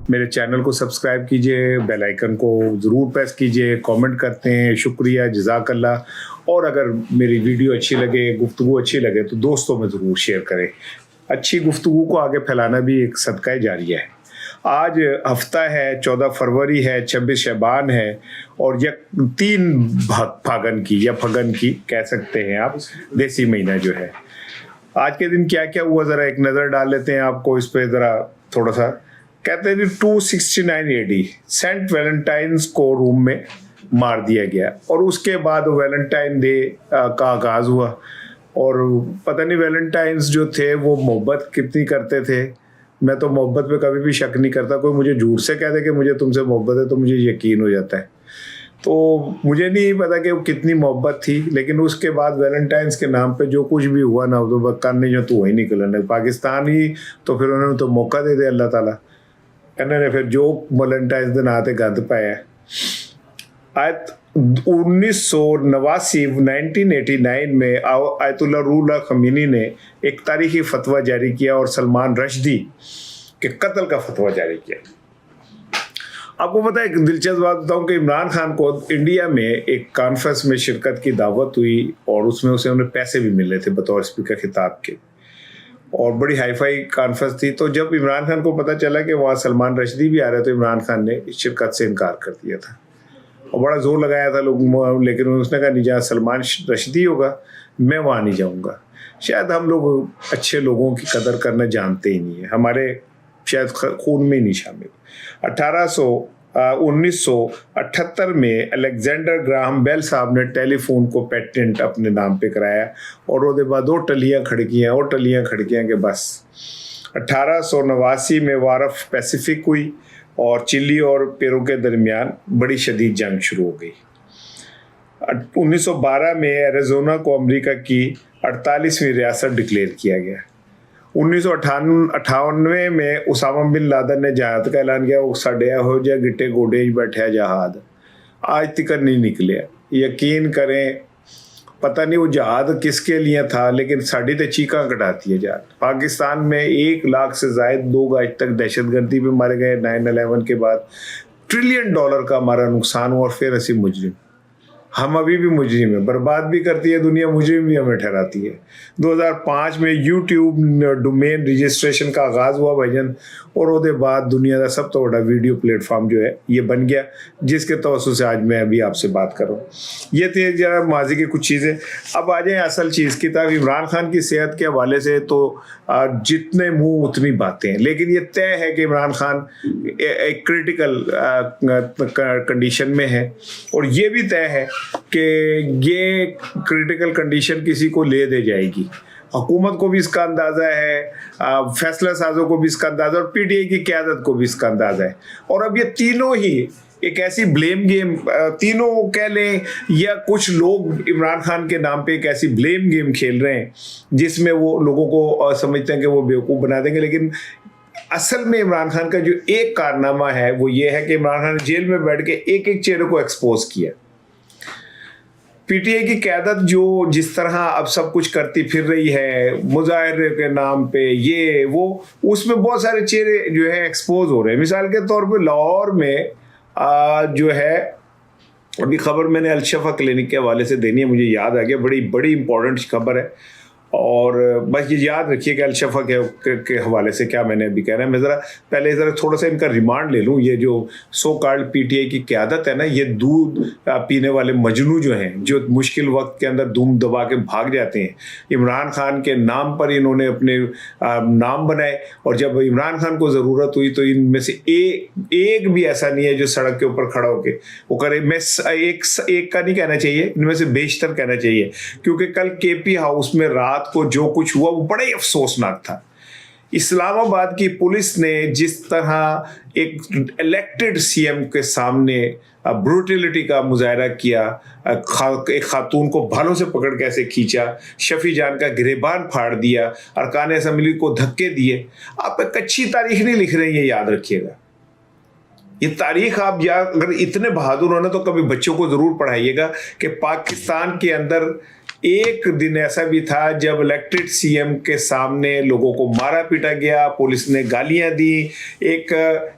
میرے چینل کو سبسکرائب کیجئے, بیل آئیکن کو ضرور پریس کیجئے, کامنٹ کرتے ہیں, شکریہ, جزاک اللہ. اور اگر میری ویڈیو اچھی لگے, گفتگو اچھی لگے تو دوستوں میں ضرور شیئر کریں. اچھی گفتگو کو آگے پھیلانا بھی ایک صدقہ جاریہ ہے. آج ہفتہ ہے, 14 فروری ہے, 26 شعبان ہے, اور 3 پھاگن کی یا پھگن کی کہہ سکتے ہیں آپ, دیسی مہینہ جو ہے. آج کے دن کیا کیا ہوا ذرا ایک نظر ڈال لیتے ہیں آپ کو اس پہ ذرا تھوڑا سا. کہتے ہیں 269 AD سینٹ ویلنٹائنز کو روم میں مار دیا گیا, اور اس کے بعد ویلنٹائن ڈے کا آغاز ہوا. اور پتہ نہیں ویلنٹائنز جو تھے وہ محبت کتنی کرتے تھے. میں تو محبت پہ کبھی بھی شک نہیں کرتا. کوئی مجھے جھوٹ سے کہہ دے کہ مجھے تم سے محبت ہے تو مجھے یقین ہو جاتا ہے. تو مجھے نہیں پتا کہ وہ کتنی محبت تھی, لیکن اس کے بعد ویلنٹائنز کے نام پہ جو کچھ بھی ہوا نا, تو کرنے جو تو وہی نکلنا پاکستان ہی. تو پھر انہوں نے تو موقع دے دیا اللہ تعالیٰ, انہوں نے پھر جو ویلنٹائنز دن آتے گند پایا. آیت 1989 میں آیت اللہ روح اللہ خمینی نے ایک تاریخی فتویٰ جاری کیا اور سلمان رشدی کے قتل کا فتویٰ جاری کیا. آپ کو پتہ ہے, ایک دلچسپ بات بتاؤں کہ عمران خان کو انڈیا میں ایک کانفرنس میں شرکت کی دعوت ہوئی, اور اس میں اسے انہیں پیسے بھی ملے تھے بطور اسپیکر خطاب کے, اور بڑی ہائی فائی کانفرنس تھی. تو جب عمران خان کو پتہ چلا کہ وہاں سلمان رشدی بھی آ رہے تو عمران خان نے اس شرکت سے انکار کر دیا تھا, اور بڑا زور لگایا تھا لوگ, لیکن اس نے کہا نہیں, جہاں سلمان رشدی ہوگا میں وہاں نہیں جاؤں گا. شاید ہم لوگ اچھے لوگوں کی قدر کرنا جانتے ہی نہیں ہیں, ہمارے شاید خون میں نہیں شامل. 1978 میں الیگزینڈر گراہم بیل صاحب نے ٹیلی فون کو پیٹنٹ اپنے نام پہ کرایا, اور وہ بعد وہ ٹلیاں کھڑکیاں کہ بس. 1889 میں وار آف پیسیفک ہوئی, اور چلی اور پیرو کے درمیان بڑی شدید جنگ شروع ہو گئی. 1912 میں ایریزونا کو امریکہ کی 48ویں ریاست ڈکلیئر کیا گیا. 1998 میں اسامہ بن لادن نے جہاد کا اعلان کیا. وہ سڈیا ہو جائے گٹے گوڈے بیٹھے جہاد, آج تک نہیں نکلے. یقین کریں پتہ نہیں وہ جہاد کس کے لیے تھا, لیکن ساڑھی تو چیخاں کٹاتی ہے جہاد. پاکستان میں 1 لاکھ سے زائد لوگ آج تک دہشت گردی پہ مارے گئے. 9/11 کے بعد $1 ٹریلین کا ہمارا نقصان ہوا, اور پھر اسی مجرم, ہم ابھی بھی مجرم ہیں. برباد بھی کرتی ہے دنیا, مجرم بھی ہمیں ٹھہراتی ہے. 2005 میں یوٹیوب ڈومین رجسٹریشن کا آغاز ہوا بھائی جان, اور وہ بعد دنیا کا سب تو بڑا ویڈیو پلیٹ فارم جو ہے یہ بن گیا, جس کے توسط سے آج میں ابھی آپ سے بات کروں. یہ تھی ذرا ماضی کی کچھ چیزیں. اب آ جائیں اصل چیز کی طرف. عمران خان کی صحت کے حوالے سے تو جتنے منہ اتنی باتیں, لیکن یہ طے ہے کہ عمران خان ایک کریٹیکل کنڈیشن میں ہے, اور یہ بھی طے ہے کہ یہ کریٹیکل کنڈیشن کسی کو لے دے جائے گی. حکومت کو بھی اس کا اندازہ ہے, فیصلہ سازوں کو بھی اس کا اندازہ, اور PTI کی قیادت کو بھی اس کا اندازہ ہے. اور اب یہ تینوں ہی ایک ایسی بلیم گیم, تینوں کہہ لیں, یا کچھ لوگ عمران خان کے نام پہ ایک ایسی بلیم گیم کھیل رہے ہیں جس میں وہ لوگوں کو سمجھتے ہیں کہ وہ بیوقوف بنا دیں گے. لیکن اصل میں عمران خان کا جو ایک کارنامہ ہے وہ یہ ہے کہ عمران خان نے جیل میں بیٹھ کے ایک چہرے کو ایکسپوز کیا. PTI کی قیادت جو جس طرح اب سب کچھ کرتی پھر رہی ہے مظاہرے کے نام پہ, یہ وہ, اس میں بہت سارے چہرے جو ہے ایکسپوز ہو رہے ہیں. مثال کے طور پہ لاہور میں جو ہے ابھی خبر میں نے الشفا کلینک کے حوالے سے دینی ہے, مجھے یاد آ گیا, بڑی امپورٹنٹ خبر ہے. اور بس یہ یاد رکھیے کہ الشفا کے حوالے سے کیا میں نے ابھی کہہ رہا ہے. میں ذرا تھوڑا سا ان کا ریمانڈ لے لوں. یہ جو سو کالڈ PTI کی قیادت ہے نا, یہ دودھ پینے والے مجنو جو ہیں, جو مشکل وقت کے اندر دم دبا کے بھاگ جاتے ہیں, عمران خان کے نام پر انہوں نے اپنے نام بنائے, اور جب عمران خان کو ضرورت ہوئی تو ان میں سے ایک بھی ایسا نہیں ہے جو سڑک کے اوپر کھڑا ہو کے وہ کرے. میں ایک کا نہیں کہنا چاہیے, ان میں سے بیشتر کہنا چاہیے, کیونکہ کل KP ہاؤس میں رات کو جو کچھ ہوا وہ بڑا ہی افسوسناک تھا. اسلام آباد کی پولیس نے جس طرح ایک الیکٹڈ CM کے سامنے بروٹیلٹی کا مظاہرہ کیا, ایک خاتون کو بھالوں سے پکڑ کے ایسے کھینچا, شفیع جان کا گریبان پھاڑ دیا, ارکان اسمبلی کو دھکے دیے. آپ ایک اچھی تاریخ نہیں لکھ رہے ہیں, یہ یاد رکھیے گا. یہ تاریخ آپ اگر اتنے بہادر ہونا تو کبھی بچوں کو ضرور پڑھائیے گا کہ پاکستان کے اندر एक दिन ऐसा भी था जब इलेक्टेड सीएम के सामने लोगों को मारा पीटा गया, पुलिस ने गालियां दी, एक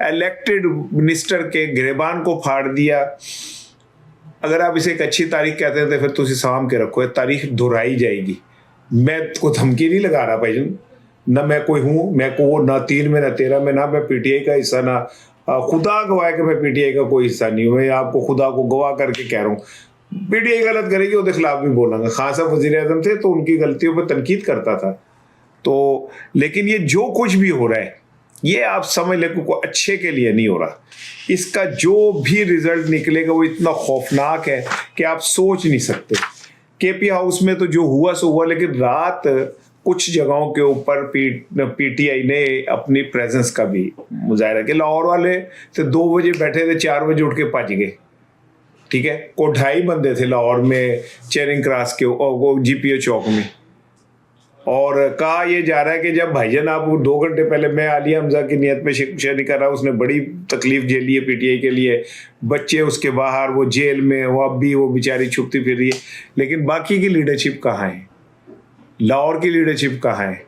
इलेक्टेड मिनिस्टर के गिरेबान को फाड़ दिया। अगर आप इसे एक अच्छी तारीख कहते हैं तो फिर तुसी साम के रखो, तारीख दोहराई जाएगी। मैं को धमकी नहीं लगा रहा भाईजान, ना मैं कोई हूँ, मैं को ना 3 में ना 13 में, ना मैं पीटीआई का हिस्सा, ना खुदा गवाह कि मैं पीटीआई का कोई हिस्सा नहीं हूँ। मैं आपको खुदा को गवाह करके कह रहा हूँ, पीटीआई गलत करेगी उसके खिलाफ भी बोलांगा। खान साहब वजीर आजम थे तो उनकी गलतियों पर तनकीद करता था। तो लेकिन ये जो कुछ भी हो रहा है ये आप समझ ले को अच्छे के लिए नहीं हो रहा। इसका जो भी रिजल्ट निकलेगा वो इतना खौफनाक है कि आप सोच नहीं सकते। केपी हाउस में तो जो हुआ सो हुआ, लेकिन रात कुछ जगहों के ऊपर पीटीआई ने अपनी प्रेजेंस का भी मुजाहरा किया। लाहौर वाले तो 2 बजे बैठे थे, 4 बजे उठ के भज गए। ठीक है, को 2.5 बंदे थे लाहौर में चेरिंग क्रॉस के जीपीओ चौक में, और कहा यह जा रहा है कि जब भाईजान आप 2 घंटे पहले, मैं आलिया हमजा की नियत में शेयर नहीं कर रहा, उसने बड़ी तकलीफ झेली है पीटीआई के लिए, बच्चे उसके बाहर, वो जेल में, वो अब भी वो बेचारी छुपती फिर रही है, लेकिन बाकी की लीडरशिप कहाँ है? लाहौर की लीडरशिप कहाँ है?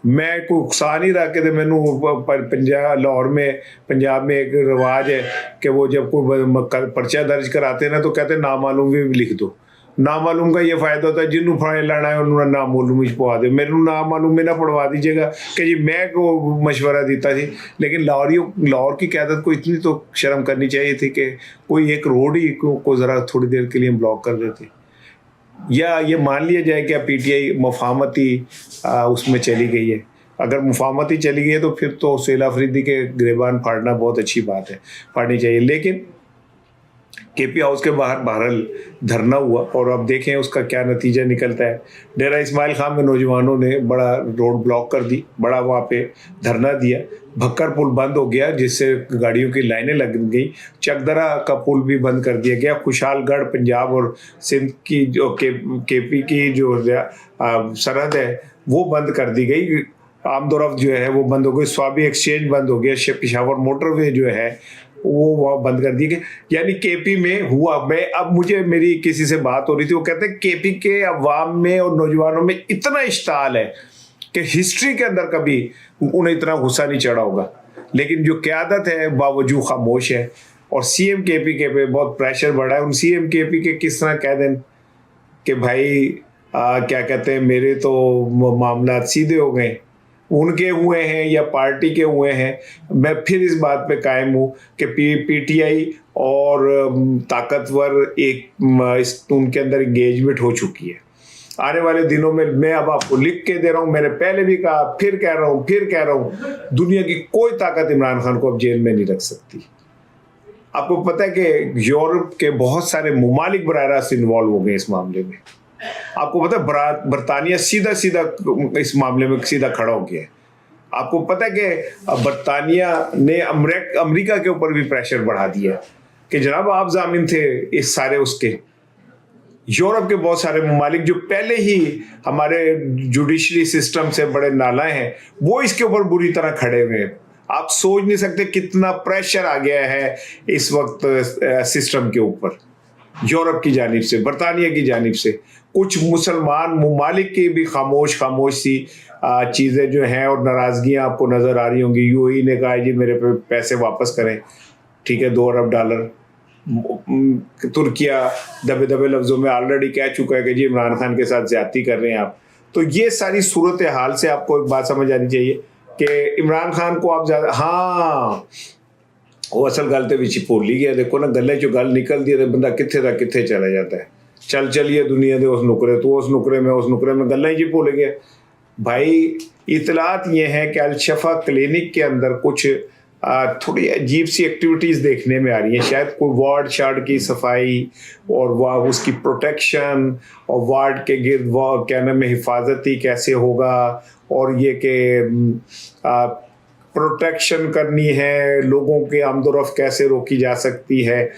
मैं कोई उकसा नहीं रहा कि मैनू पंजाब लाहौर में पंजाब में एक रिवाज है कि वो जब कोई पर्चा दर्ज कराते हैं ना तो कहते हैं नामालूम भी लिख दो। नामालूम का ये फायदा होता है जिन्हों फाइन लाना है उन्होंने नामालूम पवा दे, मेरे नामालूम में ना पढ़वा दीजिएगा कि जी मैं को मशवरा देता थी। लेकिन लाहौर की क़यादत को इतनी तो शर्म करनी चाहिए थी कि कोई एक रोड ही को ज़रा थोड़ी देर के लिए ब्लॉक कर देते, या ये मान लिया जाए कि पीटीआई मुफाहमती उसमें चली गई है। अगर मुफाहमती चली गई है तो फिर तो सेल अफरीदी के गिरेबान फाड़ना बहुत अच्छी बात है, फाड़नी चाहिए। लेकिन केपी हाउस के बाहर बहरहाल धरना हुआ और अब देखें उसका क्या नतीजा निकलता है। डेरा इस्माइल खान में नौजवानों ने बड़ा रोड ब्लॉक कर दी, बड़ा वहाँ पे धरना दिया, भक्कर पुल बंद हो गया जिससे गाड़ियों की लाइनें लग गई, चकदरा का पुल भी बंद कर दिया गया, खुशहालगढ़ पंजाब और सिंध की जो केपी की जो सरहद है वो बंद कर दी गई, आमदोरफ्त जो है वो बंद हो गई, स्वाबी एक्सचेंज बंद हो गया, पिशावर मोटरवे जो है वो वहाँ बंद कर दिए गए। यानी केपी में हुआ, मैं अब मुझे मेरी किसी से बात हो रही थी, वो कहते हैं केपी के अवाम में और नौजवानों में इतना इश्ताल है कि हिस्ट्री के अंदर कभी उन्हें इतना गुस्सा नहीं चढ़ा होगा, लेकिन जो क़यादत है बावजूद खामोश है। और सीएम केपी के पे बहुत प्रेशर बढ़ा है। उन सीएम केपी के किस तरह कह दें कि भाई क्या कहते हैं मेरे तो मामला सीधे हो गए, उनके हुए हैं या पार्टी के हुए हैं। मैं फिर इस बात पे कायम हूँ कि पीटीआई और ताकतवर एक उनके अंदर एंगेजमेंट हो चुकी है। आने वाले दिनों में मैं अब आपको लिख के दे रहा हूँ, मैंने पहले भी कहा, फिर कह रहा हूँ, दुनिया की कोई ताकत इमरान खान को अब जेल में नहीं रख सकती। आपको पता है कि यूरोप के बहुत सारे ममालिक बराह रास्त इन्वॉल्व हो गए इस मामले में। आपको पता है बरतानिया सीधा इस मामले में सीधा खड़ा हो गया है। आपको पता है कि बरतानिया ने अमेरिका के ऊपर भी प्रेशर बढ़ा दिया कि जनाब आप जामिन थे इस सारे उसके। यूरोप के बहुत सारे ममालिक जो पहले ही हमारे जुडिशरी सिस्टम से बड़े नालायक हैं वो इसके ऊपर बुरी तरह खड़े हुए हैं। आप सोच नहीं सकते कितना प्रेशर आ गया है इस वक्त सिस्टम के ऊपर, यूरोप की जानिब से, बरतानिया की जानिब से। कुछ मुसलमान ममालिक की भी खामोश सी चीज़ें जो हैं और नाराज़गियाँ आपको नज़र आ रही होंगी। यूएई ने कहा जी मेरे पे पैसे वापस करें, ठीक है, $2 अरब। तुर्किया दबे लफ्ज़ों में ऑलरेडी कह चुका है कि जी इमरान खान के साथ ज़्यादती कर रहे हैं आप। तो ये सारी सूरत हाल से आपको एक बात समझ आनी चाहिए कि इमरान खान को आप ज़्यादा, हाँ वो असल गल तो विच भुल ही गया। देखो ना, गले चो गल निकल दी तो बंदा कित्थे दा कित्थे चला जाता है। चलिए दुनिया के उस नुकरे, तो उस नुकरे में गल्ला ही भूल गया। भाई इतलात ये हैं कि अल-शफा क्लिनिक के अंदर कुछ थोड़ी अजीब सी एक्टिविटीज़ देखने में आ रही हैं। शायद कोई वार्ड शार्ड की सफाई और उसकी प्रोटेक्शन और वार्ड के गिर्द क्या नाम है हिफाजती कैसे होगा, और ये कि प्रोटेक्शन करनी है, लोगों के आमदोरफ्त कैसे रोकी जा सकती है,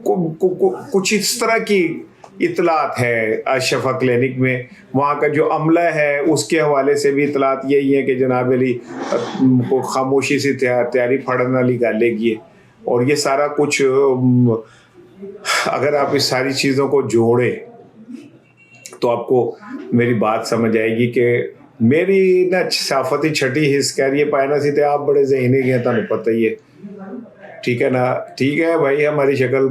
कुछ इस तरह की इतलात है अल-शफा क्लिनिक में। वहाँ का जो अमला है उसके हवाले से भी इतलात यही है कि जनाब अली को खामोशी से तैयारी फड़न वाली गालेगी है। और ये सारा कुछ अगर आप इस सारी चीज़ों को जोड़े तो आपको मेरी बात समझ आएगी कि मेरी ना साफती छठी हिस्स कह रही है पायना सी आप बड़े जहनी गए, तुम पता ही है, ठीक है ना, ठीक है भाई, हमारी शक्ल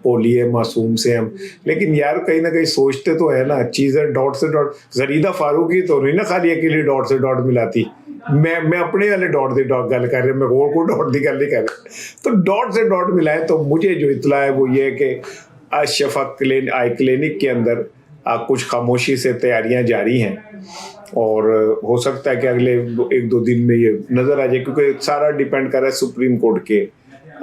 पोली है, मासूम से हम, लेकिन यार कहीं ना कहीं सोचते तो है ना, चीज़ें डॉट से डॉट, जरीदा फारूकी तो नहीं ना खाली अकेली डॉट से डॉट मिलाती, मैं अपने वाले डॉट से डॉट गल कर रहे, मैं और कोई डॉट की गल नहीं कर रहा, तो डॉट से डॉट मिलाए। तो मुझे जो इतला है वो ये है कि अशफा आई क्लिनिक के अंदर कुछ खामोशी से तैयारियां जारी हैं, और हो सकता है कि अगले 1-2 दिन में ये नज़र आ जाए, क्योंकि सारा डिपेंड कर रहा है सुप्रीम कोर्ट के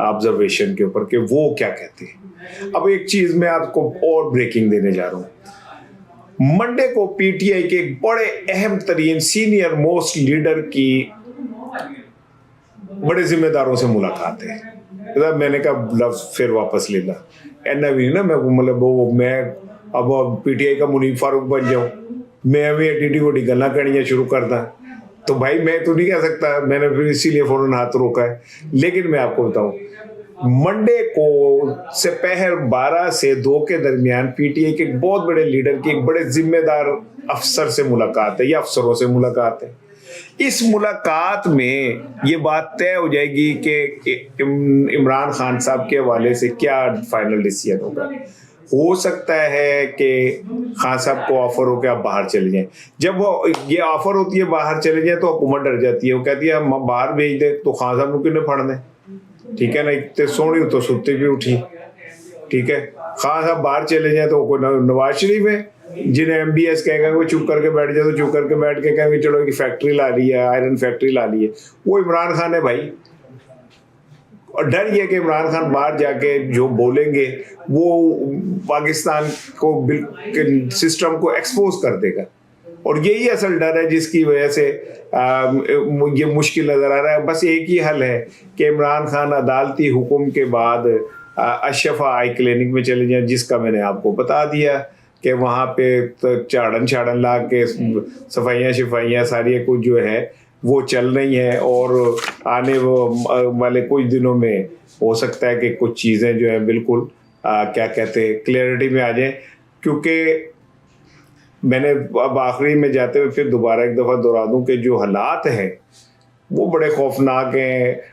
ऑब्जर्वेशन के ऊपर कि वो क्या कहते हैं। अब एक चीज़ मैं आपको और ब्रेकिंग देने जा रहा हूँ। मंडे को पीटीआई के एक बड़े अहम तरीन सीनियर मोस्ट लीडर की बड़े जिम्मेदारों से मुलाकात है। मतलब मैंने कहा लफ्ज फिर वापस लेना, ऐना भी नहीं ना मैं, मतलब वो मैं अब पीटीआई का मुनीब फारूक बन जाऊं, मैं भी एटीटी को गल्ला करनियाँ शुरू कर दा, तो भाई मैं तो नहीं कह सकता, मैंने फिर इसीलिए फौरन हाथ रोका है। लेकिन मैं आपको बताऊं, मंडे को दोपहर 12 से 2 के दरमियान पीटीआई के एक बहुत बड़े लीडर की एक बड़े जिम्मेदार अफसर से मुलाकात है या अफसरों से मुलाकात है। इस मुलाकात में ये बात तय हो जाएगी कि इमरान खान साहब के हवाले से क्या फाइनल डिसीजन होगा। हो सकता है कि खान साहब को ऑफर हो कि आप बाहर चले जाएं। जब वो ये ऑफर होती है बाहर चले जाएं तो हुकूमत डर जाती है, वो कहती है हम बाहर भेज दे तो खान साहब को किन्हें फड़ दें, ठीक है ना, इतने सोनी तो सुत्ती भी उठी, ठीक है। खान साहब बाहर चले जाए तो नवाज शरीफ है जिन्हें एमबीएस कहेगा वो चुप करके बैठ जाए, तो चुप करके बैठ के कहेंगे चलो एक फैक्ट्री ला ली है, आयरन फैक्ट्री ला ली है। वो इमरान खान है भाई, और डर ये कि इमरान खान बाहर जाके जो बोलेंगे वो पाकिस्तान को बिल्कुल सिस्टम को एक्सपोज कर देगा, और यही असल डर है जिसकी वजह से ये मुश्किल नज़र आ रहा है। बस एक ही हल है कि इमरान खान अदालती हुक्म के बाद अशफा आई क्लिनिक में चले जाएं, जिसका मैंने आपको बता दिया कि वहाँ पे तो झाड़न ला के सफाइयाँ शफाइयाँ सारी कुछ जो है वो चल रही हैं, और आने वाले कुछ दिनों में हो सकता है कि कुछ चीज़ें जो हैं बिल्कुल क्या कहते हैं क्लियरिटी में आ जाएं। क्योंकि मैंने अब आखिरी में जाते हुए फिर दोबारा एक दफ़ा दोहरा दूं कि जो हालात हैं वो बड़े खौफनाक हैं।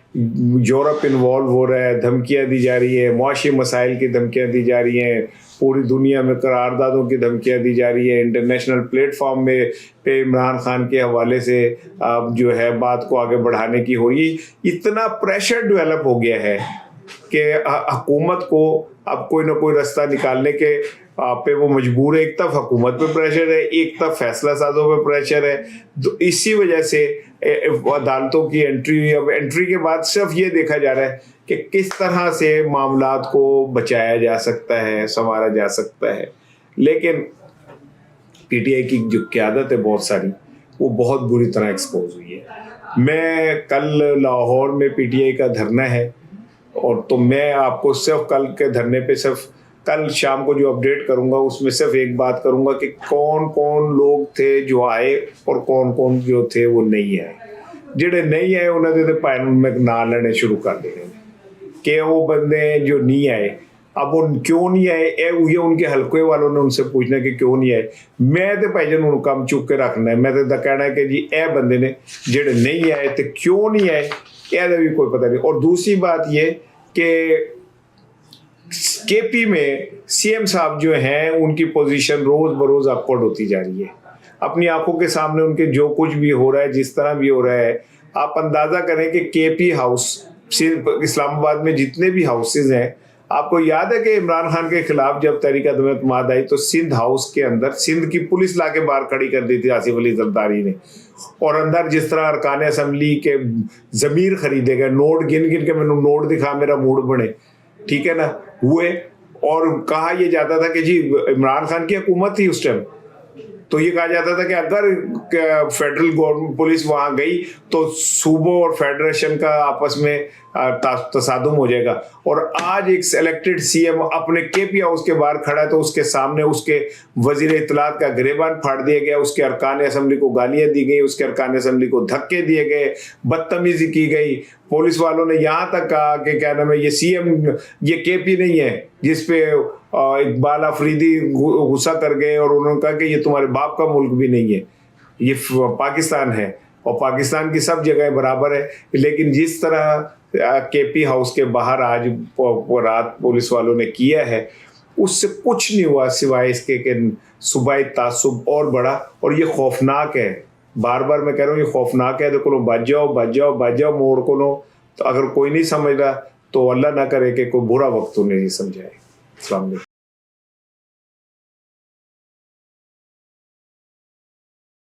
यूरोप इन्वॉल्व हो रहा है, धमकियाँ दी जा रही है, मुआशी मसाइल की धमकियाँ दी जा रही हैं, पूरी दुनिया में करारदादों की धमकियाँ दी जा रही है, इंटरनेशनल प्लेटफॉर्म में पे इमरान खान के हवाले से जो है बात को आगे बढ़ाने की हो रही, इतना प्रेशर डेवलप हो गया है कि हुकूमत को अब कोई ना कोई रास्ता निकालने के पे वो मजबूर है। एक तरफ हुकूमत पे प्रेशर है, एक तरफ फैसला साजों पे प्रेशर है, तो इसी वजह से अदालतों की एंट्री, अब एंट्री के बाद सिर्फ ये देखा जा रहा है कि किस तरह से मामलात को बचाया जा सकता है, संवारा जा सकता है। लेकिन पीटीआई की जो क़यादत है बहुत सारी, वो बहुत बुरी तरह एक्सपोज हुई है। मैं कल लाहौर में पीटीआई का धरना है, और तो मैं आपको सिर्फ कल के धरने पे सिर्फ कल शाम को जो अपडेट करूंगा उसमें सिर्फ एक बात करूंगा कि कौन कौन लोग थे जो आए और कौन कौन जो थे वो नहीं आए। जेडे नहीं आए उन्होंने तो पैनल में ना लेने शुरू कर देने कि वो बंदे जो नहीं आए, अब वो क्यों नहीं आए, ये उनके हल्के वालों ने उनसे पूछना कि क्यों नहीं आए। मैं तो भाई जन उन्होंने काम चुक के रखना है, मैं तो कहना है कि जी ए बंदे ने जेडे नहीं आए तो क्यों नहीं आए, यह भी कोई पता नहीं। और दूसरी बात ये कि केपी में सीएम साहब जो हैं उनकी पोजीशन रोज बरोज अपवर्ड होती जा रही है। अपनी आंखों के सामने उनके जो कुछ भी हो रहा है, जिस तरह भी हो रहा है, आप अंदाजा करें कि केपी हाउस सिर्फ इस्लामाबाद में जितने भी हाउसेज हैं, आपको याद है कि इमरान खान के खिलाफ जब तहरीक-ए-एतमाद आई तो सिंध हाउस के अंदर सिंध की पुलिस लाके बाहर खड़ी कर दी थी आसिफ अली जरदारी ने, और अंदर जिस तरह अरकान असम्बली के ज़मीर खरीदे गए, नोट गिन गिन के मैंने नोट दिखा मेरा मूड बने, ठीक है ना, हुए। और कहा यह जाता था कि जी इमरान खान की हुकूमत थी उस टाइम, तो ये कहा जाता था कि अगर फेडरल गवर्नमेंट पुलिस वहां गई तो सूबों और फेडरेशन का आपस में تصادم ہو جائے گا. اور آج ایک سلیکٹڈ سی ایم اپنے کے پی ہاؤس کے باہر کھڑا ہے تو اس کے سامنے اس کے وزیر اطلاعات کا گریبان پھاڑ دیا گیا, اس کے ارکان اسمبلی کو گالیاں دی گئی, اس کے ارکان اسمبلی کو دھکے دیے گئے, بدتمیزی کی گئی. پولیس والوں نے یہاں تک کہا کہ کیا نام ہے, یہ سی ایم یہ کے پی نہیں ہے جس پہ اقبال آفریدی غصہ کر گئے اور انہوں نے کہا کہ یہ تمہارے باپ کا ملک بھی نہیں ہے, یہ پاکستان ہے اور پاکستان کی سب جگہیں برابر ہے. لیکن جس طرح کے پی ہاؤس کے باہر آج رات پولیس والوں نے کیا ہے, اس سے کچھ نہیں ہوا سوائے اس کے کہ صوبائی تعصب اور بڑا, اور یہ خوفناک ہے. بار بار میں کہہ رہا ہوں یہ خوفناک ہے. دیکھو بچ جاؤ موڑ کو لو. تو اگر کوئی نہیں سمجھ رہا تو اللہ نہ کرے کہ کوئی برا وقت انہیں نہیں سمجھائے. السلام علیکم.